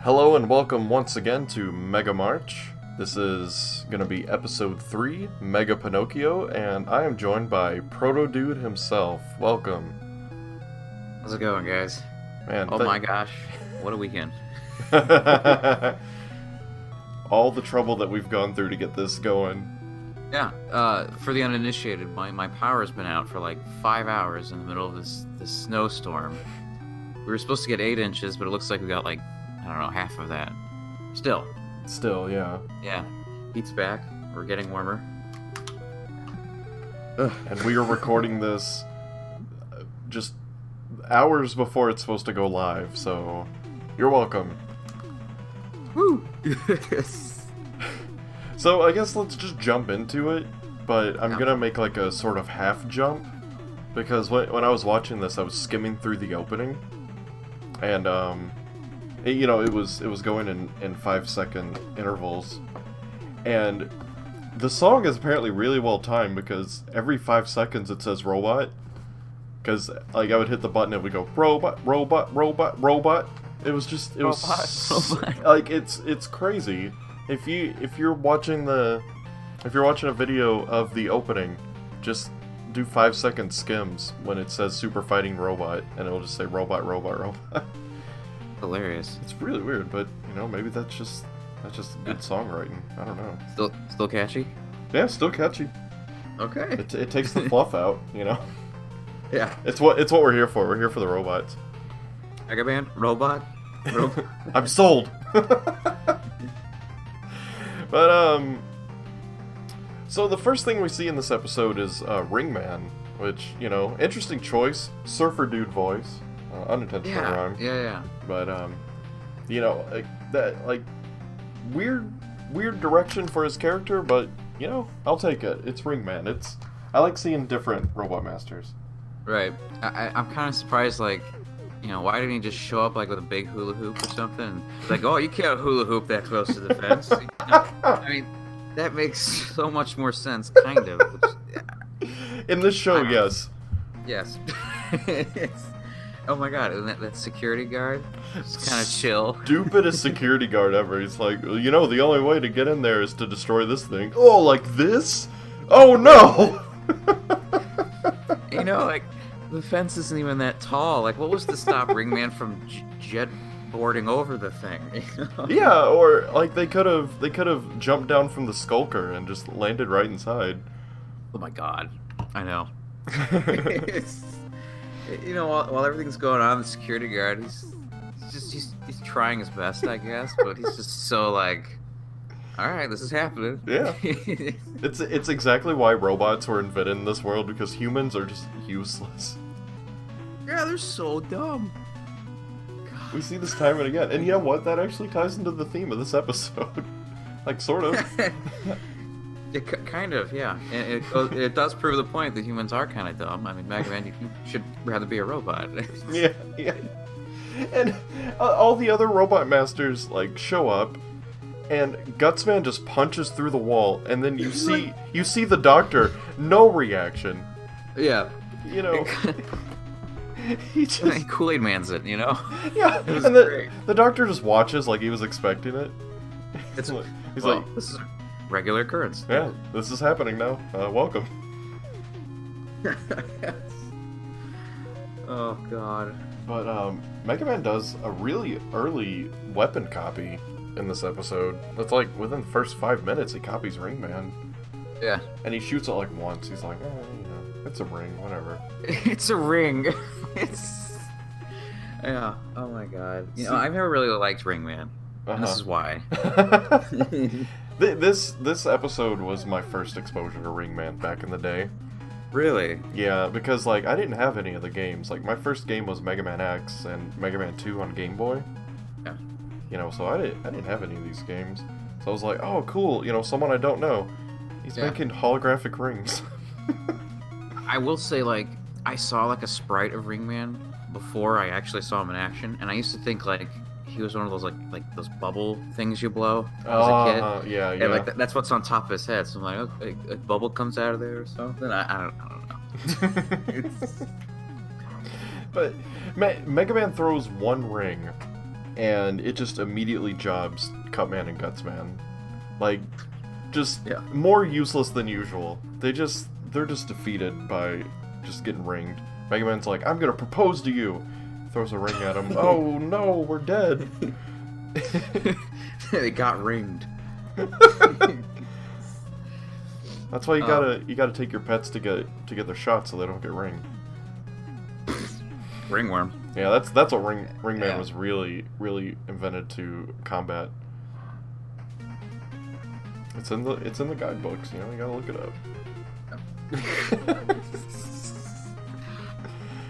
Hello and welcome once again to Mega March. This is going to be episode 3, Mega Pinocchio, and I am joined by Protodude himself. Welcome. How's it going, guys? Man, oh my gosh, what a weekend. All the trouble that we've gone through to get this going. Yeah, for the uninitiated, my power's been out for like 5 hours in the middle of this snowstorm. We were supposed to get 8 inches, but it looks like we got like, I don't know, half of that. Still, yeah. Yeah, heat's back. We're getting warmer. And we are recording this just hours before it's supposed to go live, so you're welcome. Woo! So I guess let's just jump into it, but I'm gonna make like a sort of half jump, because when I was watching this, I was skimming through the opening, and it was going in 5-second intervals, and the song is apparently really well timed because every 5 seconds it says robot, because like I would hit the button and it would go robot, robot, robot, robot. It was Robot. like it's crazy. If you're watching a video of the opening, just do 5-second skims when it says Super Fighting Robot, and it'll just say robot, robot, robot. Hilarious. It's really weird, but maybe that's just good songwriting. I don't know. Still catchy? Yeah, still catchy. Okay. It takes the fluff out, Yeah. It's what we're here for. We're here for the robots. Mega Man? Robot? I'm sold. But so the first thing we see in this episode is Ringman, which interesting choice, surfer dude voice, unintentional rhyme. Yeah. But weird direction for his character, but I'll take it. It's Ringman. I like seeing different robot masters. Right. I'm kind of surprised, like, why didn't he just show up like with a big hula hoop or something? Like, oh, you can't hula hoop that close to the fence. I mean, that makes so much more sense, kind of. In this show, yes. Yes. Oh my god, isn't that security guard? Just kind of chill. Stupidest security guard ever. He's like, the only way to get in there is to destroy this thing. Oh, like this? Oh no! Like, the fence isn't even that tall. Like, what was to stop Ringman from jet boarding over the thing? Yeah, or like they could have jumped down from the skulker and just landed right inside. Oh my god, I know. While everything's going on, the security guard, he's trying his best, I guess, but he's just so like, all right, this is happening. Yeah, it's exactly why robots were invented in this world, because humans are just useless. Yeah, they're so dumb. God. We see this time and again, and you know what? That actually ties into the theme of this episode, like sort of. Kind of, yeah. And it does prove the point that humans are kind of dumb. I mean, Mega Man, you should rather be a robot. Yeah. And all the other robot masters like show up, and Gutsman just punches through the wall, and then you see the doctor, no reaction. Yeah. He just Kool-Aid Man's it, Yeah, and great. the doctor just watches like he was expecting it. He's like, this is a regular occurrence. Yeah, this is happening now. Welcome. Oh god. But Mega Man does a really early weapon copy in this episode. It's like within the first 5 minutes he copies Ringman. Yeah. And he shoots it like once. He's like, it's a ring, whatever. It's a ring. Yeah. Oh my god. I've never really liked Ringman. And this is why. This episode was my first exposure to Ringman back in the day. Really? Yeah, because like I didn't have any of the games. Like my first game was Mega Man X and Mega Man 2 on Game Boy. Yeah. So I didn't have any of these games. So I was like, oh cool, someone I don't know. He's making holographic rings. I will say, like, I saw like a sprite of Ringman before I actually saw him in action, and I used to think like he was one of those like those bubble things you blow as a kid. Yeah. And like that's what's on top of his head. So I'm like, okay, a bubble comes out of there or something. I don't know. But Mega Man throws one ring, and it just immediately jobs Cutman and Gutsman. Like, just more useless than usual. They're just defeated by just getting ringed. Mega Man's like, I'm gonna propose to you. Throws a ring at him. Oh no, we're dead. They got ringed. That's why you gotta take your pets to get their shots so they don't get ringed. Ringworm. Yeah, that's what Ringman was really invented to combat. It's in the guidebooks, you know, you gotta look it up.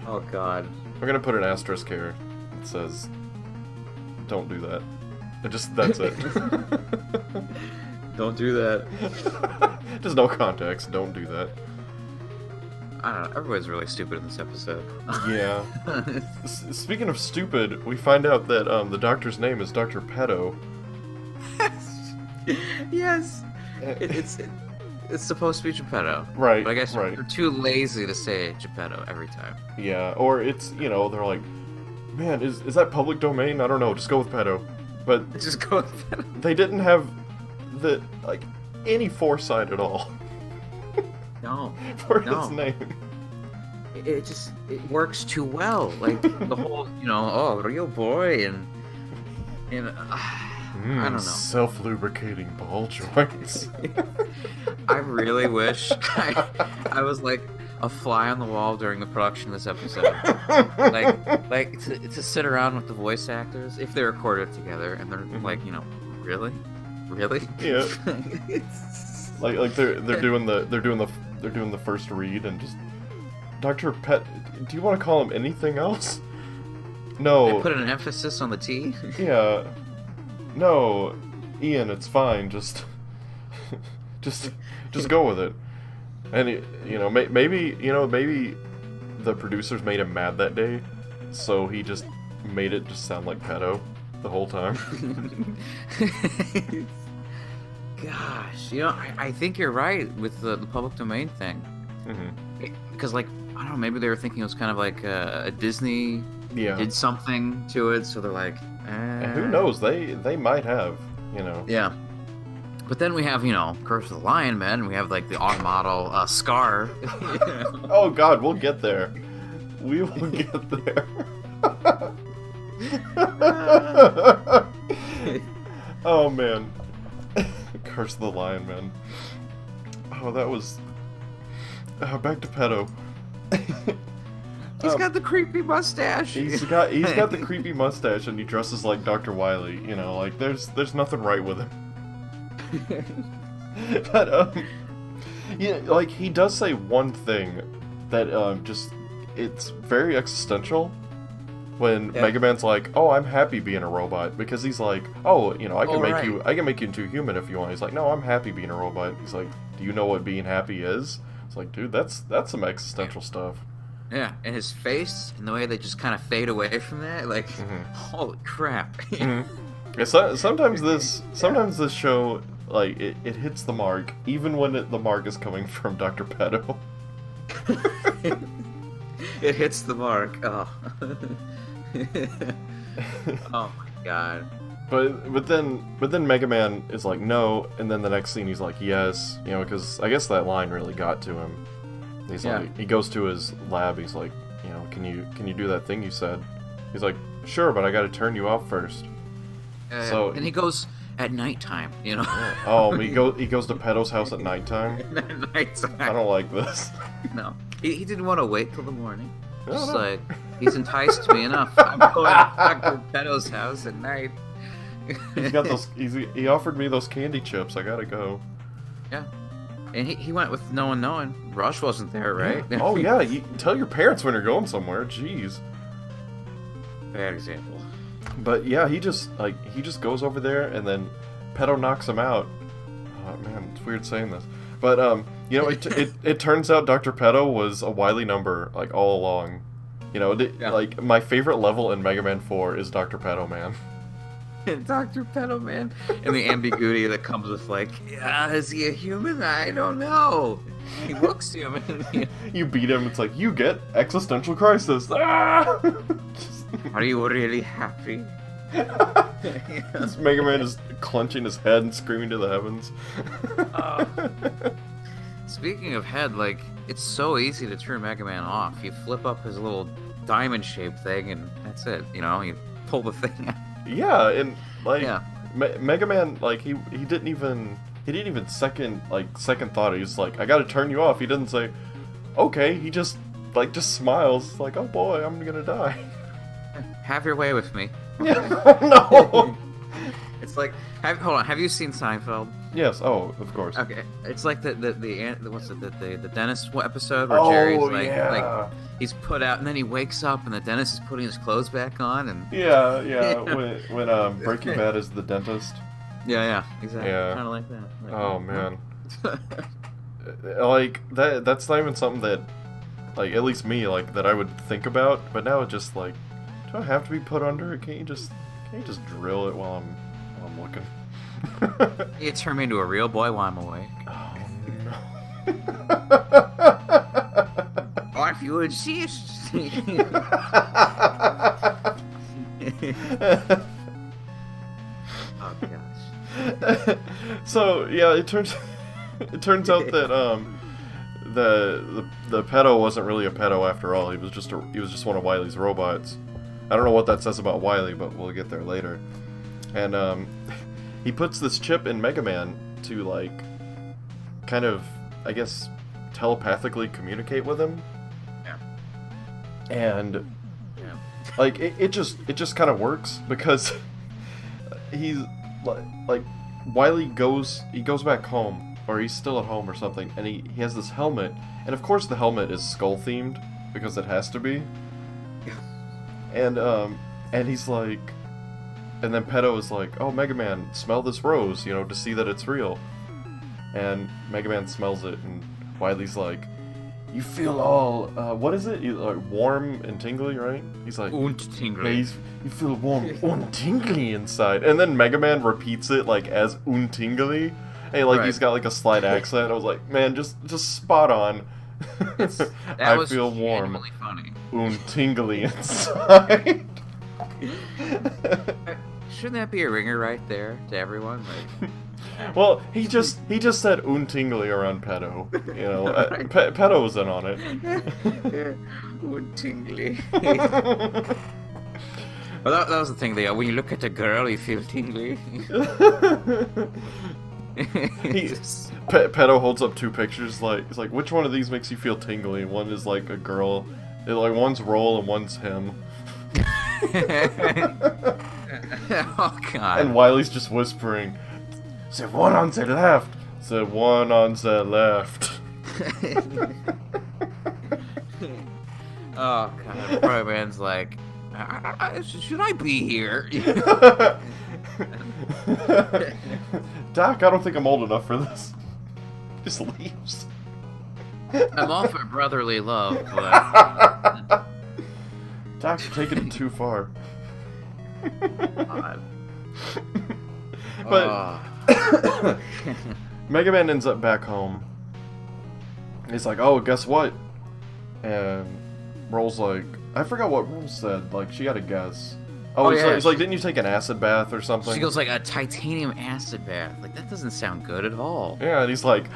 Oh god. We're gonna put an asterisk here that says, don't do that. That's it. Don't do that. Just no context, don't do that. I don't know, everybody's really stupid in this episode. Yeah. Speaking of stupid, we find out that the doctor's name is Dr. Petto. Yes! It's supposed to be Geppetto. Right, but I guess right. they're too lazy to say Geppetto every time. Yeah, or it's, you know, they're like, man, is that public domain? I don't know, just go with Petto. But just go with Petto. They didn't have any foresight at all. No. For his name. It works too well. Like, the whole, you know, oh, real boy, and I don't know. Self-lubricating ball joints. I really wish I was like a fly on the wall during the production of this episode. like to sit around with the voice actors if they recorded it together and they're like, you know, really? Yeah. like they're doing the first read and just Dr. Pet. Do you want to call him anything else? No. They put an emphasis on the T. Yeah. No, Ian, it's fine. Just go with it. And maybe the producers made him mad that day, so he just made it just sound like Petto the whole time. Gosh, you know, I think you're right with the public domain thing. Mm-hmm. Because, like, I don't know, maybe they were thinking it was kind of like a Disney did something to it, so they're like, And who knows? They might have, you know. Yeah. But then we have, you know, Curse of the Lion Man, and we have, like, the on-model Scar. Oh, God, we'll get there. We will get there. Oh, man. Curse of the Lion Man. Oh, that was... back to Petto. He's got the creepy mustache. He's got the creepy mustache, and he dresses like Dr. Wily. You know, like there's nothing right with him. But yeah, like he does say one thing that it's very existential. When Mega Man's like, "Oh, I'm happy being a robot," because he's like, "Oh, you know, I can make you into a human if you want." He's like, "No, I'm happy being a robot." He's like, "Do you know what being happy is?" It's like, dude, that's some existential stuff. Yeah, and his face and the way they just kind of fade away from that, like, holy crap. Yeah, sometimes this show, like, it hits the mark, even when the mark is coming from Dr. Petto. It hits the mark. Oh. Oh my god. But then Mega Man is like, no, and then the next scene he's like, yes, you know, because I guess that line really got to him. He's like, he goes to his lab, he's like, you know, can you do that thing you said? He's like, sure, but I gotta turn you off first. And he goes at nighttime, you know. Oh, he goes to Petto's house at nighttime? At nighttime. I don't like this. No. He didn't want to wait till the morning. Just like, he's enticed me enough. I'm going to Dr. Petto's house at night. He's got those. He offered me those candy chips. I gotta go. Yeah, and he went with no one knowing. Rush wasn't there, right? Yeah. Oh yeah, you tell your parents when you're going somewhere. Jeez. Bad example. But yeah, he just goes over there, and then Petto knocks him out. Oh man, it's weird saying this, but you know, it turns out Dr. Petto was a Wily number like all along. You know, like my favorite level in Mega Man 4 is Dr. Petto Man. Dr. Petto Man, and the ambiguity that comes with like, is he a human? I don't know. He looks human. You beat him, it's like you get existential crisis. Ah! Are you really happy? This Mega Man is clenching his head and screaming to the heavens. Speaking of head, like, it's so easy to turn Mega Man off. You flip up his little diamond-shaped thing, and that's it. You know, you pull the thing out. Yeah, and like Mega Man, like he didn't even second thought it. He's like, I gotta turn you off. He didn't say, okay. He just smiles, like, oh boy, I'm gonna die. Have your way with me. Yeah, no. It's like, hold on. Have you seen Seinfeld? Yes. Oh, of course. Okay. It's like the dentist episode where Jerry's like he's put out and then he wakes up and the dentist is putting his clothes back on and yeah. When Breaking Bad is the dentist. Yeah, exactly. Yeah. Kind of like that. Like, oh man. Like that's not even something that, like, at least me, like, that I would think about. But now it's just like, do I have to be put under it? Can't you just drill it while I'm looking? You turn me into a real boy while I'm awake. Oh no. Or if you insist. Oh gosh. So yeah, it turns out that the Petto wasn't really a Petto after all. He was just one of Wily's robots. I don't know what that says about Wily, but we'll get there later. And he puts this chip in Mega Man to, like, kind of, I guess, telepathically communicate with him. Yeah. And like it just kind of works because he's like Wily goes back home, or he's still at home or something, and he has this helmet, and of course the helmet is skull themed because it has to be. And he's like, and then Petto is like, oh, Mega Man, smell this rose, to see that it's real. And Mega Man smells it, and Wily's like, you feel all, what is it? Like warm and tingly, right? He's like, und tingly. Yeah, you feel warm and tingly inside. And then Mega Man repeats it, like, as un tingly. And, like, he's got, like, a slight accent. I was like, man, just spot on. I feel warm. Funny. Un tingly inside. Shouldn't that be a ringer right there to everyone? Like, well, he just said un tingly around Petto. Right. Petto was in on it. Un tingly. Well, that was the thing. When you look at a girl, you feel tingly. Petto holds up two pictures. It's like, which one of these makes you feel tingly? One is like a girl. One's Roll and one's him. Oh God! And Wily's just whispering, "Say one on the left. Say one on the left." Oh God! Pro Man's like, should I be here? Doc, I don't think I'm old enough for this. Just leaves. I'm all for brotherly love, but Doc's taking it too far. But Mega Man ends up back home. He's like, oh, guess what? And Roll's like, I forgot what Roll said. Like, she had a guess. Oh, he's like, didn't you take an acid bath or something? She goes like, a titanium acid bath. Like, that doesn't sound good at all. Yeah, and he's like,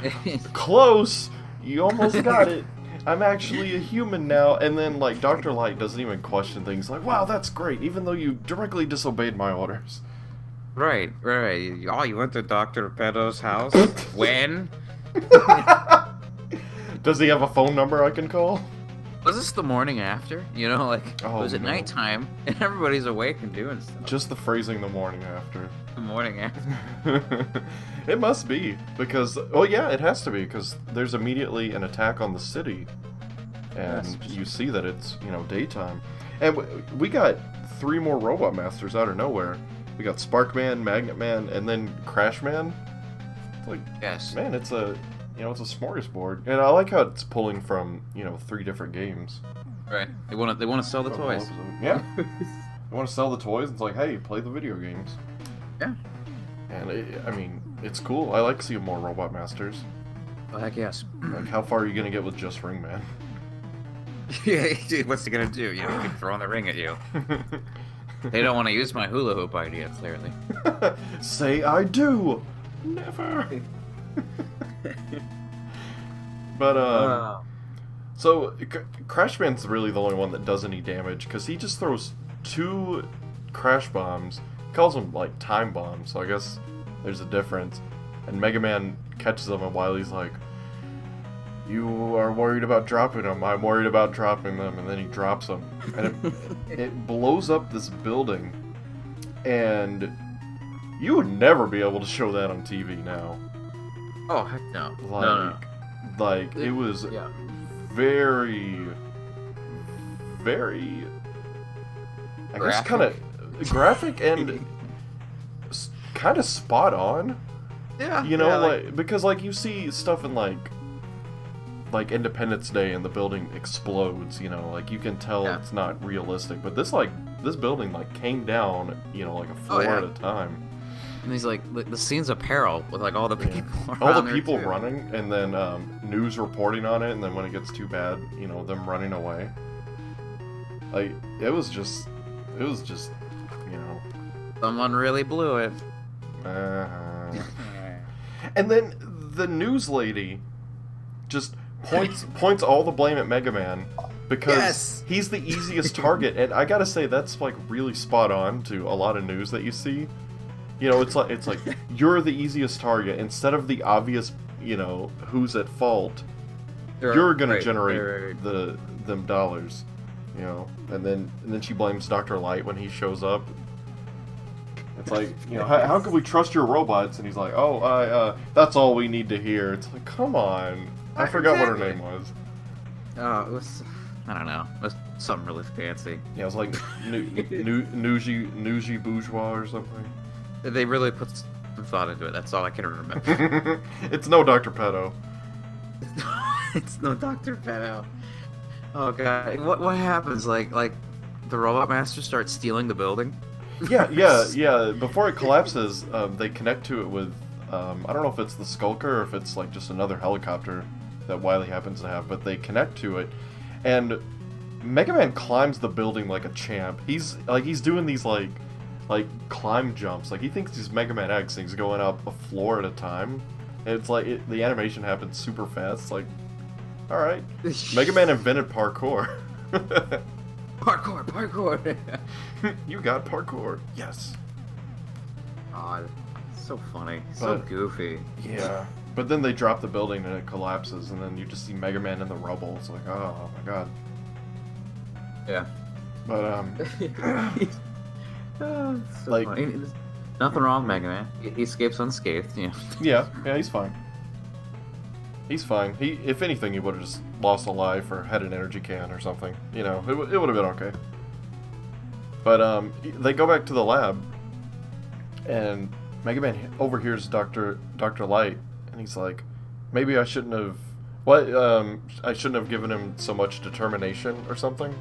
close! You almost got it. I'm actually a human now. And then, like, Dr. Light doesn't even question things. Like, wow, that's great, even though you directly disobeyed my orders. Right. Oh, you went to Dr. Petto's house? When? Does he have a phone number I can call? Was this the morning after? Like, oh, was it nighttime and everybody's awake and doing stuff? Just the phrasing, the morning after. The morning after. It must be, because, well, yeah, it has to be, because there's immediately an attack on the city, and you see that it's, daytime. And we got 3 more Robot Masters out of nowhere. We got Spark Man, Magnet Man, and then Crash Man. Like, yes. Man, it's a smorgasbord. And I like how it's pulling from, 3 different games. Right. They want to sell the toys. Yeah. They want to sell the toys. It's like, hey, play the video games. Yeah. And it's cool. I like seeing more Robot Masters. Well, heck yes. Like, how far are you gonna get with just Ring Man? Yeah, what's he gonna do? Keep throwing the ring at you. They don't want to use my hula hoop idea, clearly. Say I do. Never. But so Crashman's really the only one that does any damage because he just throws 2 crash bombs. He calls them like time bombs, so I guess there's a difference. And Mega Man catches them, and Wily's like, "You are worried about dropping them. I'm worried about dropping them." And then he drops them, and it blows up this building. And you would never be able to show that on TV now. Oh heck no! Like it was very, very, I guess, kind of graphic and kind of spot on. Yeah, you know, like because like you see stuff in like Independence Day and the building explodes. You know, like you can tell it's not realistic. But this building like came down, you know, like a floor at a time. And he's like, the scene's of peril with like all the people all the people running, and then news reporting on it, and then when it gets too bad, you know, them running away. Like it was just, you know, someone really blew it. And then the news lady just points all the blame at Mega Man because he's the easiest target, and I gotta say that's like really spot on to a lot of news that you see. You know, it's like you're the easiest target instead of the obvious, you know, who's at fault. You're gonna generate them dollars, you know. And then she blames Dr. Light when he shows up. It's like, you know, how can we trust your robots? And he's like, oh, that's all we need to hear. It's like, come on. I forgot what her name was. Oh, it was, I don't know. It was something really fancy. Yeah, it was like Nuji Bourgeois or something. They really put some thought into it. That's all I can remember. It's no Dr. Petto. It's no Dr. Petto. Oh god, what happens? Like the Robot Master starts stealing the building? Yeah. Before it collapses, they connect to it with I don't know if it's the Skulker or if it's like just another helicopter that Wily happens to have, but they connect to it, and Mega Man climbs the building like a champ. He's doing these like climb jumps. Like he thinks he's Mega Man X and he's going up a floor at a time. And it's like the animation happens super fast. Like, all right, Mega Man invented parkour. Parkour. You got parkour. Yes. God, so funny, so goofy. Yeah. But then they drop the building and it collapses, and then you just see Mega Man in the rubble. It's like, oh my god. Yeah. But so like, funny. Nothing wrong, Mega Man. He escapes unscathed. Yeah, he's fine. He's fine. If anything, he would have just lost a life or had an energy can or something. You know, it would have been okay. But they go back to the lab, and Mega Man overhears Dr. Light, and he's like, maybe I shouldn't have. I shouldn't have given him so much determination or something.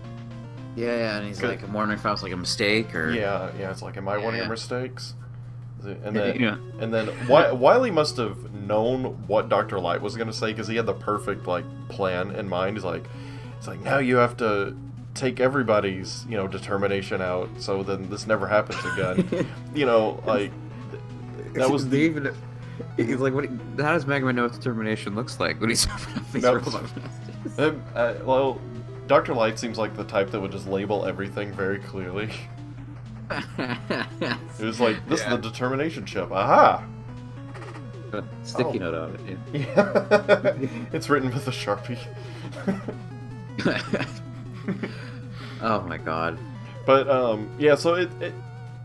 Yeah, and he's like, I'm wondering if that was like a mistake or. Yeah. It's like, am I one of your mistakes? And then Wily must have known what Dr. Light was gonna say because he had the perfect like plan in mind. He's like, now you have to take everybody's determination out, so then this never happens again. Like that was the. He's like, how does Mega Man know what determination looks like when he's these robot masters? Well, Dr. Light seems like the type that would just label everything very clearly. It was like, this is the determination chip. Aha! Sticky note on it. Yeah. It's written with a Sharpie. Oh my god. But so it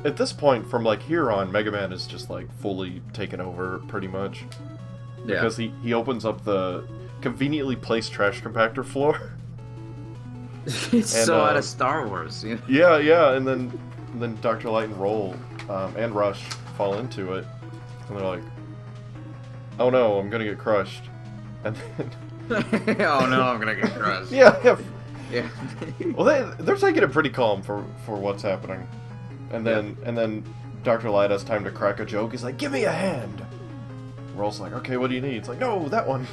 at this point, from like here on, Mega Man is just like fully taken over pretty much. Yeah. Because he opens up the conveniently placed trash compactor floor. It's so out of Star Wars. Yeah, and then Dr. Light and Roll and Rush fall into it, and they're like, "Oh no, I'm gonna get crushed," and then oh no, I'm gonna get crushed. Yeah. Well, they're taking it pretty calm for what's happening, and then Dr. Light has time to crack a joke. He's like, "Give me a hand." Roll's like, "Okay, what do you need?" It's like, "No, that one."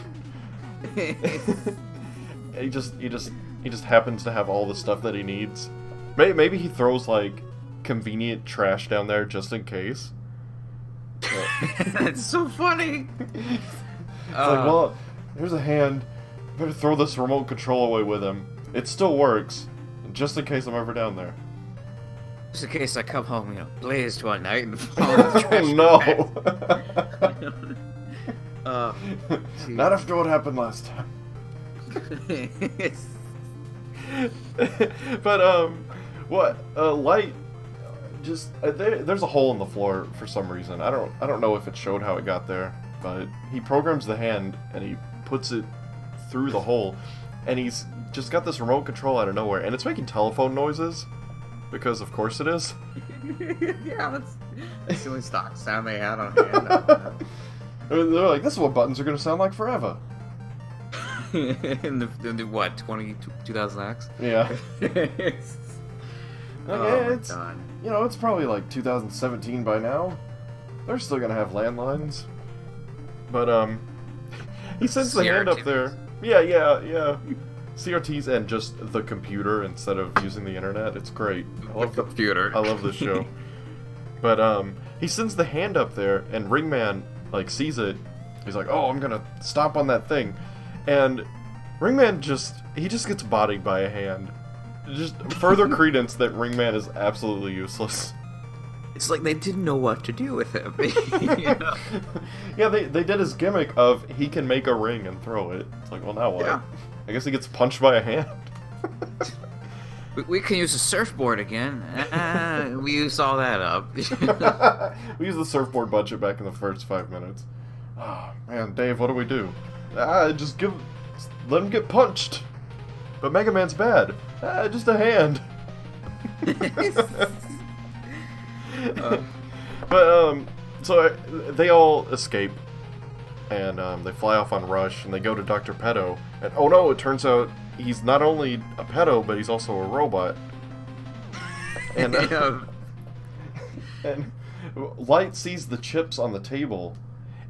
He just happens to have all the stuff that he needs. Maybe he throws like convenient trash down there just in case. It's so funny. It's like, well, here's a hand. Better throw this remote control away with him. It still works, just in case I'm ever down there. Just in case I come home, blazed one night and fall in the trash. Oh no! Not after what happened last time. But what Light just there's a hole in the floor for some reason. I don't know if it showed how it got there, but he programs the hand and he puts it through the hole, and he's just got this remote control out of nowhere, and it's making telephone noises because of course it is. Yeah, that's the only stock sound they had on hand. They're like, this is what buttons are going to sound like forever. in the what, 2000X? Yeah. Oh, God. It's probably like 2017 by now. They're still going to have landlines. But, he sends the hand up there. Yeah. CRTs and just the computer instead of using the internet. It's great. I love the computer. I love this show. But, he sends the hand up there, and Ringman, sees it. He's like, oh, I'm gonna stomp on that thing. And Ringman just gets bodied by a hand. Just further credence that Ringman is absolutely useless. It's like they didn't know what to do with him. Yeah, they did his gimmick of he can make a ring and throw it. It's like, well, now what? Yeah. I guess he gets punched by a hand. We can use the surfboard again. We used all that up. We used the surfboard budget back in the first 5 minutes. Oh, man, Dave, what do we do? Just let him get punched. But Mega Man's bad. Just a hand. So they all escape, and they fly off on Rush, and they go to Dr. Petto, and oh no, it turns out he's not only a pedo, but he's also a robot. And, and Light sees the chips on the table,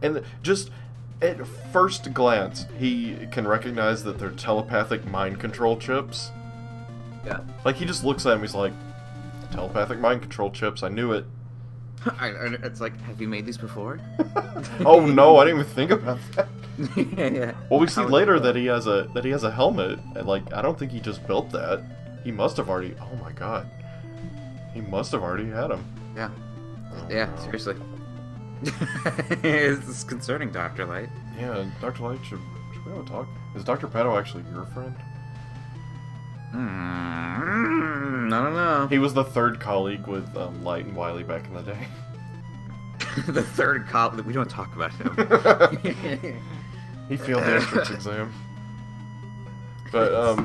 and just at first glance, he can recognize that they're telepathic mind control chips. Yeah. He just looks at him, he's like, telepathic mind control chips, I knew it. It's like, have you made these before? Oh no, I didn't even think about that. Yeah. Well, we see later that he has a helmet, and I don't think he just built that. He must have already. Oh my god, he must have already had him. Yeah. Oh, Yeah. no. Seriously. It's concerning, Dr. Light. Yeah, Dr. Light should we have a talk? Is Dr. Petto actually your friend? I don't know. He was the third colleague with Light and Wily back in the day. The third colleague. We don't talk about him. He failed the entrance exam. But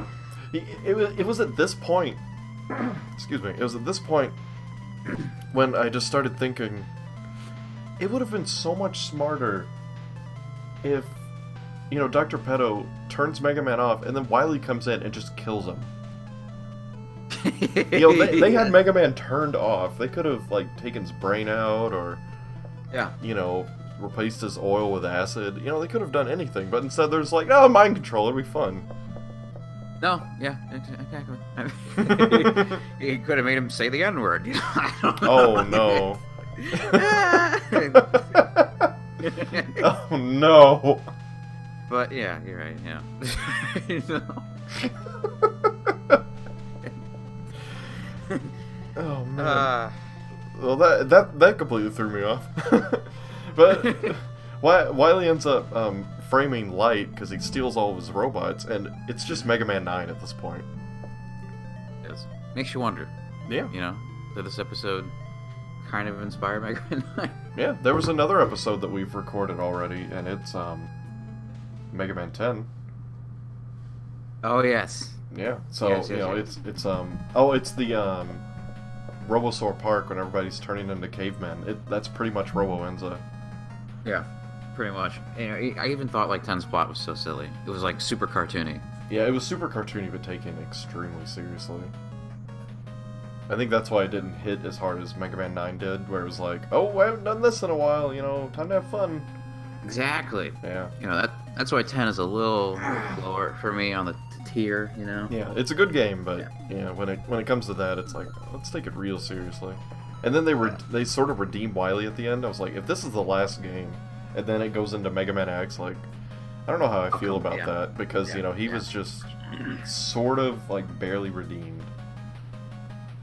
it was at this point. Excuse me. It was at this point when I just started thinking, it would have been so much smarter if, Dr. Petto turns Mega Man off, and then Wily comes in and just kills him. They had Mega Man turned off. They could have taken his brain out, or replaced his oil with acid. They could have done anything, but instead there's oh, mind control, it'd be fun. No, yeah, exactly. He could have made him say the N-word. I don't know. Oh no. Oh no. But yeah, you're right. Yeah. Oh man. Well, that completely threw me off. But Wily ends up framing Light because he steals all of his robots, and it's just Mega Man 9 at this point. Yes. Makes you wonder. Yeah. Did this episode kind of inspire Mega Man 9? Yeah, there was another episode that we've recorded already, and it's Mega Man 10. Oh yes. Yeah. So yes. it's it's the Robosaur Park when everybody's turning into cavemen. That's pretty much Robo-Enza. Yeah, pretty much. I even thought 10's plot was so silly. It was super cartoony. Yeah, it was super cartoony, but taken extremely seriously. I think that's why it didn't hit as hard as Mega Man 9 did, where it was oh, I haven't done this in a while, time to have fun. Exactly. Yeah. That's why 10 is a little lower for me on the tier, you know. Yeah, it's a good game, but when it comes to that, it's like, let's take it real seriously. And then they sort of redeemed Wily at the end. I was like, if this is the last game, and then it goes into Mega Man X, like, I don't know how I feel about that, because he was just sort of like barely redeemed.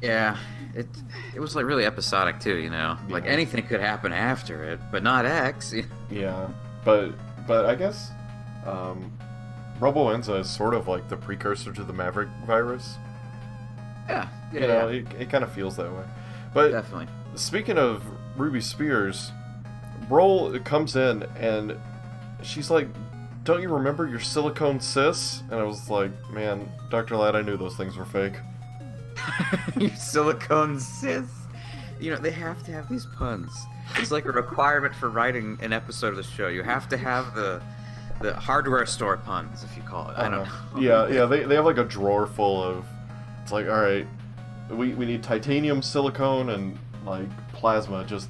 Yeah, it was like really episodic too, you know. Yeah. Like anything could happen after it, but not X. Yeah, but I guess Robo-Enza is sort of like the precursor to the Maverick virus. Yeah, it kind of feels that way. But definitely. Speaking of Ruby Spears, Roll comes in and she's like, "Don't you remember your silicone sis?" And I was like, "Man, Dr. Light, I knew those things were fake." Your silicone sis. They have to have these puns. It's like a requirement for writing an episode of the show. You have to have the hardware store puns, if you call it. I don't know. Yeah. They have like a drawer full of. It's like, all right, we need titanium, silicone, and like plasma. Just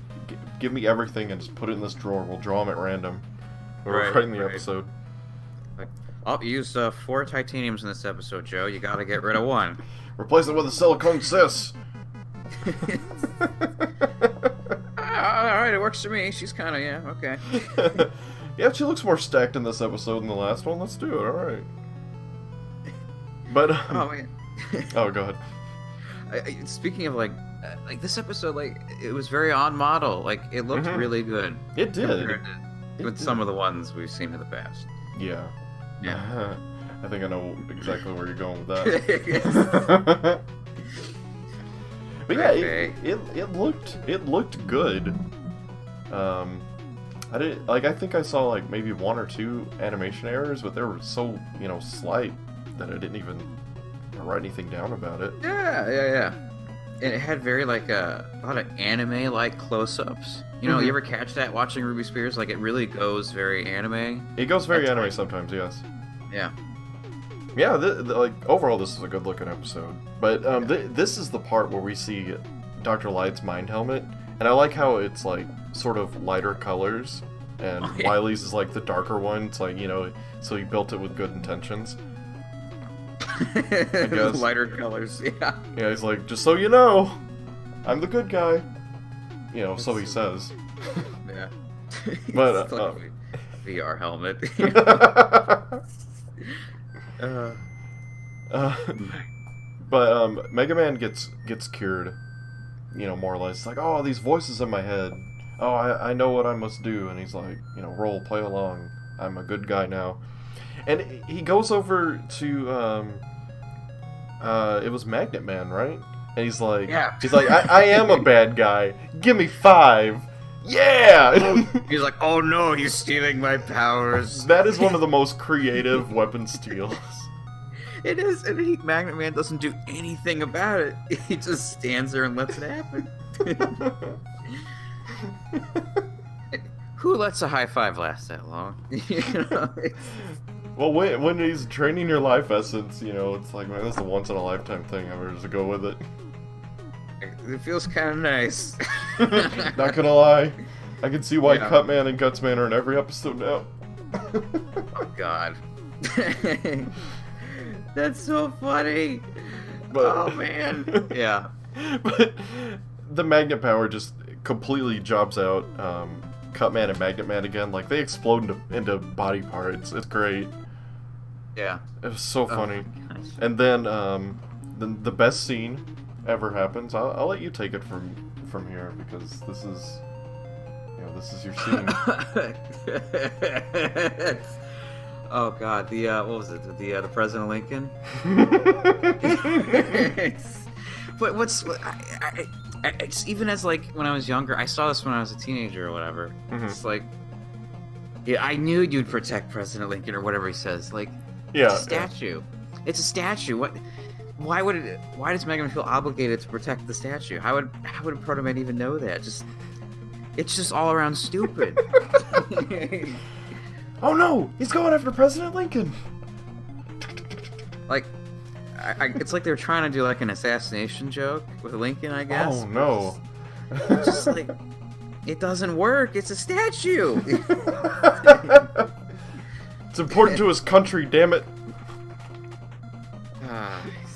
give me everything and just put it in this drawer. We'll draw them at random. We're writing the episode. I'll use 4 titaniums in this episode, Joe. You gotta get rid of one. Replace it with a silicone sis. Alright, it works for me. She's kind of, okay. Yeah, she looks more stacked in this episode than the last one. Let's do it, alright. But, oh, man. Oh, go ahead. Speaking of, like this episode, like, it was very on model. Like, it looked really good. It did. With some of the ones we've seen in the past. Yeah. Yeah. I think I know exactly where you're going with that. But yeah, it looked good. I think I saw like maybe 1 or 2 animation errors, but they were so slight that I didn't even write anything down about it. Yeah. And it had very like a lot of anime like close-ups. You ever catch that watching Ruby Spears? Like it really goes very anime. It goes very anime sometimes, yes. Yeah. Yeah, like overall, this is a good-looking episode. But this is the part where we see Dr. Light's mind helmet, and I like how it's like sort of lighter colors, and Wily's is like the darker one. It's like so he built it with good intentions. I guess. Lighter colors, yeah. Yeah, he's like, just so you know, I'm the good guy. So he says. Yeah. But like VR helmet. But Mega Man gets cured, more or less. It's like, oh, these voices in my head. Oh, I know what I must do. And he's like, Roll, play along. I'm a good guy now. And he goes over to it was Magnet Man, right? And he's like, I am a bad guy. Give me 5. Yeah! He's like, oh no, he's stealing my powers. That is one of the most creative weapon steals. It is, and Magnet Man doesn't do anything about it. He just stands there and lets it happen. Who lets a high five last that long? Well, when he's training your life essence, it's like, man, that's a once-in-a-lifetime thing. I better just go with it. It feels kind of nice. Not gonna lie. I can see why Cutman and Gutsman are in every episode now. Oh, God. That's so funny. But, oh, man. Yeah. But the magnet power just completely jobs out Cutman and Magnet Man again. Like, they explode into body parts. It's great. Yeah. It was so funny. And then the best scene ever happens. I'll let you take it from here, because this is your scene. Oh God, what was it? The President Lincoln. But it's even as like when I was younger, I saw this when I was a teenager or whatever. Mm-hmm. It's like, yeah, I knew you'd protect President Lincoln or whatever he says. Like, it's a statue. Yeah. It's a statue. What? Why does Mega Man feel obligated to protect the statue? How would Proto Man even know that? It's just all around stupid. Oh no! He's going after President Lincoln! Like, it's like they're trying to do like an assassination joke with Lincoln, I guess. Oh no! It's just like, it doesn't work. It's a statue. It's important to his country, damn it.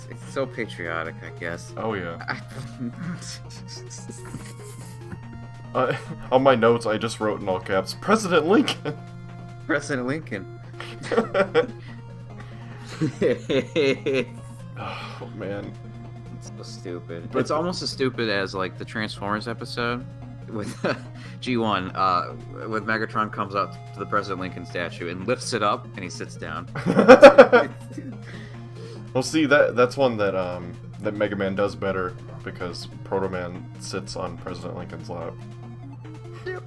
It's so patriotic, I guess. Oh yeah. On my notes, I just wrote in all caps, President Lincoln. President Lincoln. Oh man. It's so stupid. But it's almost as stupid as like the Transformers episode with G1, when Megatron comes up to the President Lincoln statue and lifts it up and he sits down. Well, see, that's one that that Mega Man does better because Proto Man sits on President Lincoln's lap. You'll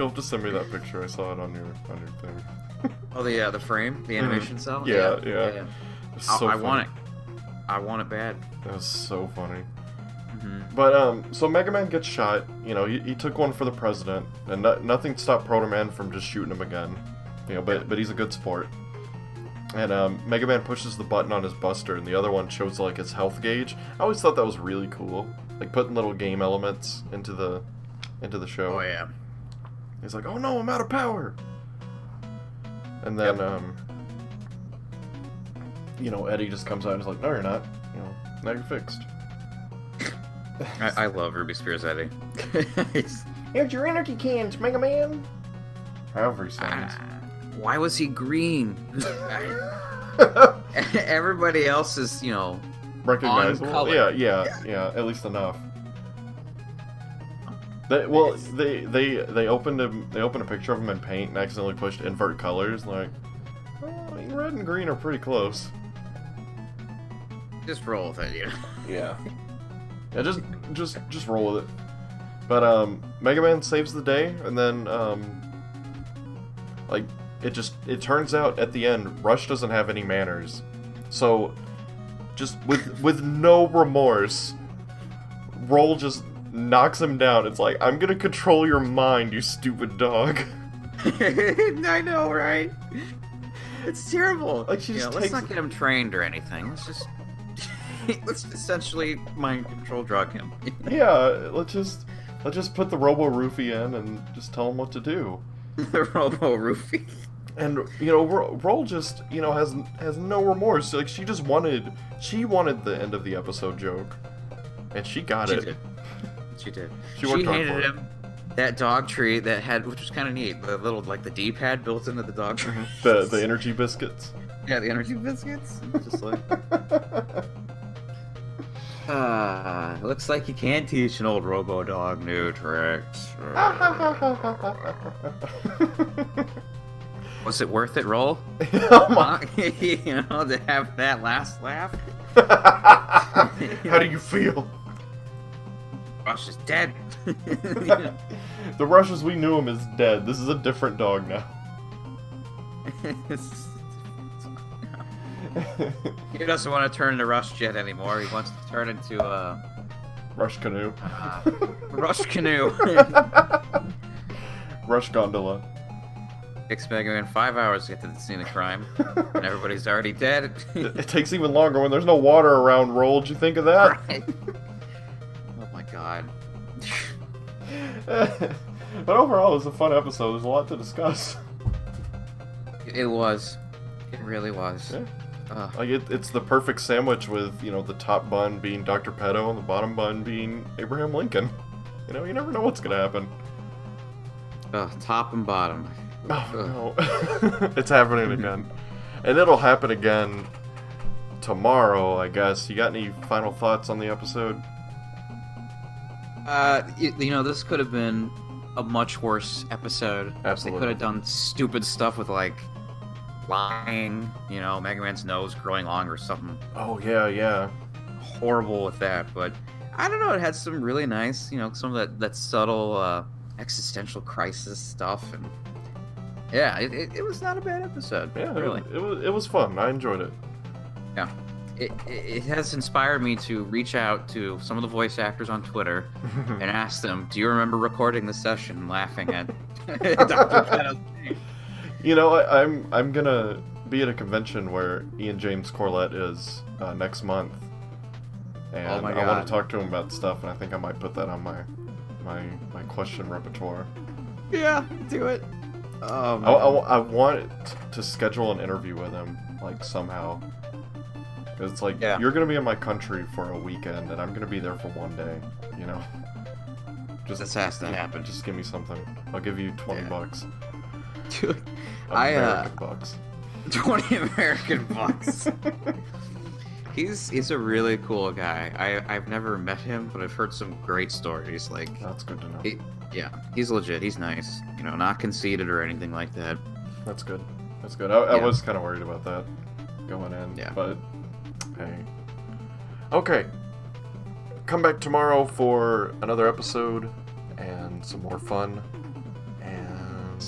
have to send me that picture. I saw it on your thing. Oh, the frame, the animation cell. Yeah. I So want it. I want it bad. That was so funny. Mm-hmm. But so Mega Man gets shot. You know, he took one for the president, and nothing stopped Proto Man from just shooting him again. You know, but he's a good sport. And Mega Man pushes the button on his Buster, and the other one shows like his health gauge. I always thought that was really cool, like putting little game elements into the show. Oh yeah. He's like, "Oh no, I'm out of power." And then you know, Eddie just comes out and is like, "No, you're not. You know, now you're fixed." I love Ruby Spears Eddie. Here's your energy cans, Mega Man. However he sounds. Why was he green? Everybody else is, you know, Recognizable. on color. Yeah. At least enough. They opened a picture of him in paint and accidentally pushed invert colors. Like, well, I mean, red and green are pretty close. Just roll with it, you know. Yeah. Yeah, just roll with it. But Mega Man saves the day, and then like it turns out at the end Rush doesn't have any manners, so just with no remorse, Roll just knocks him down. It's like, I'm gonna control your mind, you stupid dog. I know, right? It's terrible. Like, she just let's not get him trained or anything. Let's essentially mind control drug him. Yeah, let's just put the Robo Roofie in and just tell him what to do. The Robo Roofie. And you know, Roll just, you know, has no remorse. Like, she wanted the end of the episode joke, and she got it. She did. She worked hard handed for it. him that dog tree that had, which was kind of neat, the little, like, the D-pad built into the dog tree. The energy biscuits. Yeah, the energy biscuits. Just like. Looks like you can't teach an old robo dog new tricks. Was it worth it, Roll? You know, to have that last laugh? How do you feel? Rush is dead. The Rush as we knew him is dead. This is a different dog now. He doesn't want to turn into Rush Jet anymore. He wants to turn into Rush Canoe. Rush Canoe. Rush Gondola. Takes Mega Man 5 hours to get to the scene of crime, and everybody's already dead. It takes even longer when there's no water around. Roll, did you think of that? Right. Oh my god. But overall, it was a fun episode. There's a lot to discuss. It was. It really was. Yeah. Like it's the perfect sandwich with, you know, the top bun being Dr. Petto and the bottom bun being Abraham Lincoln. You know, you never know what's gonna happen. Top and bottom. Oh, no. It's happening again. And it'll happen again tomorrow, I guess. You got any final thoughts on the episode? You know, this could have been a much worse episode. Absolutely. They could have done stupid stuff with, like, lying, you know, Mega Man's nose growing long or something. Oh, yeah. Horrible with that, but I don't know, it had some really nice, you know, some of that subtle existential crisis stuff, and yeah, it was not a bad episode. Yeah, really. It was fun. I enjoyed it. Yeah. It has inspired me to reach out to some of the voice actors on Twitter and ask them, do you remember recording the session laughing at Dr. Petto's name? You know, I'm gonna be at a convention where Ian James Corlett is next month, and Oh my I want God. to talk to him about stuff, and I think I might put that on my question repertoire. Yeah, do it. I want to schedule an interview with him like, somehow. It's like, Yeah. you're gonna be in my country for a weekend, and I'm gonna be there for one day, you know? This has to happen. Just give me something. I'll give you 20 bucks. Dude, American bucks. 20 American bucks. He's a really cool guy. I've never met him, but I've heard some great stories. Like, That's good to know. Yeah, he's legit. He's nice. You know, not conceited or anything like that. That's good. That's good. I was kind of worried about that going in. Yeah. But, hey. Okay. Come back tomorrow for another episode and some more fun. And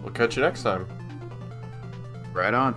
we'll catch you next time. Right on.